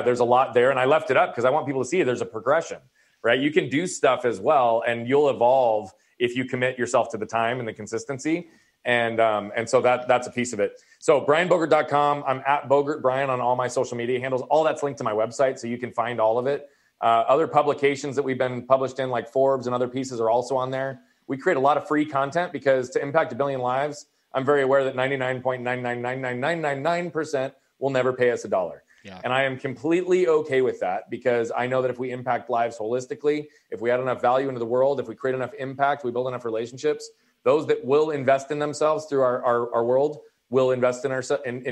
there's a lot there. And I left it up because I want people to see there's a progression, right? You can do stuff as well, and you'll evolve if you commit yourself to the time and the consistency. And so that's a piece of it. So brianbogert.com. I'm at Bogert Brian on all my social media handles. All that's linked to my website, so you can find all of it. Other publications that we've been published in, like Forbes and other pieces, are also on there. We create a lot of free content because to impact 1 billion lives, I'm very aware that 99.9999999% will never pay us $1. Yeah. And I am completely okay with that, because I know that if we impact lives holistically, if we add enough value into the world, if we create enough impact, we build enough relationships, those that will invest in themselves through our world will invest in us, and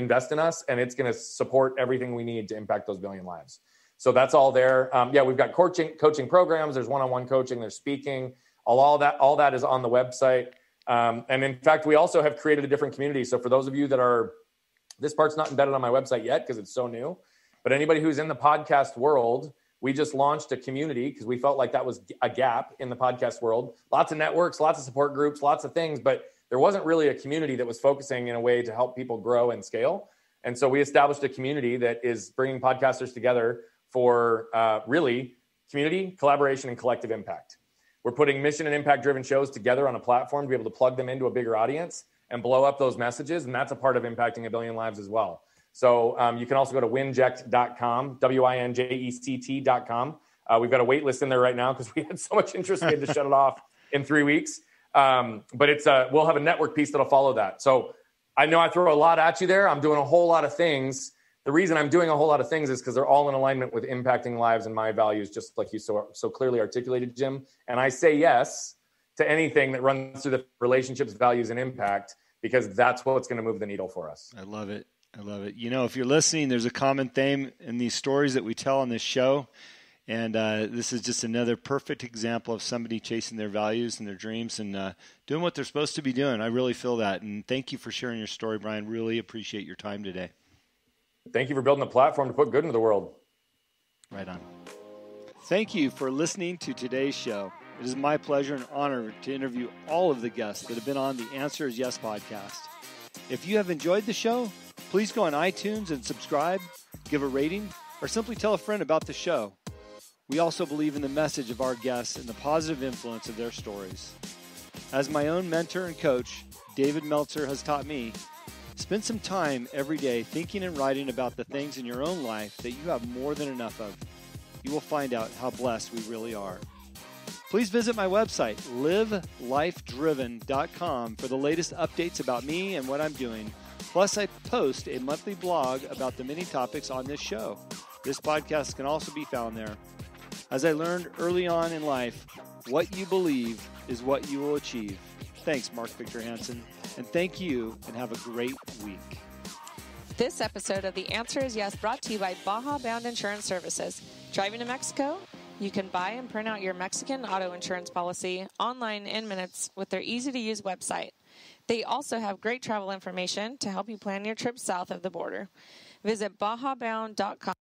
it's going to support everything we need to impact those 1 billion lives. So that's all there. We've got coaching programs. There's one-on-one coaching. There's speaking. All that is on the website. And in fact, we also have created a different community. So for those of you that are, this part's not embedded on my website yet because it's so new, but anybody who's in the podcast world, we just launched a community because we felt like that was a gap in the podcast world. Lots of networks, lots of support groups, lots of things, but there wasn't really a community that was focusing in a way to help people grow and scale. And so we established a community that is bringing podcasters together for really community, collaboration, and collective impact. We're putting mission and impact-driven shows together on a platform to be able to plug them into a bigger audience and blow up those messages. And that's a part of impacting 1 billion lives as well. So you can also go to winject.com, WINJECT.com. We've got a wait list in there right now because we had so much interest we had to shut it off in 3 weeks. But it's we'll have a network piece that'll follow that. So I know I throw a lot at you there. I'm doing a whole lot of things. The reason I'm doing a whole lot of things is because they're all in alignment with impacting lives and my values, just like you so clearly articulated, Jim. And I say yes to anything that runs through the relationships, values, and impact, because that's what's going to move the needle for us. I love it. You know, if you're listening, there's a common theme in these stories that we tell on this show. And this is just another perfect example of somebody chasing their values and their dreams and doing what they're supposed to be doing. I really feel that. And thank you for sharing your story, Brian. Really appreciate your time today. Thank you for building a platform to put good into the world. Right on. Thank you for listening to today's show. It is my pleasure and honor to interview all of the guests that have been on the Answer is Yes podcast. If you have enjoyed the show, please go on iTunes and subscribe, give a rating, or simply tell a friend about the show. We also believe in the message of our guests and the positive influence of their stories. As my own mentor and coach, David Meltzer, has taught me, spend some time every day thinking and writing about the things in your own life that you have more than enough of. You will find out how blessed we really are. Please visit my website, livelifedriven.com, for the latest updates about me and what I'm doing. Plus, I post a monthly blog about the many topics on this show. This podcast can also be found there. As I learned early on in life, what you believe is what you will achieve. Thanks, Mark Victor Hansen, and thank you, and have a great week. This episode of The Answer is Yes brought to you by Baja Bound Insurance Services. Driving to Mexico? You can buy and print out your Mexican auto insurance policy online in minutes with their easy-to-use website. They also have great travel information to help you plan your trip south of the border. Visit BajaBound.com.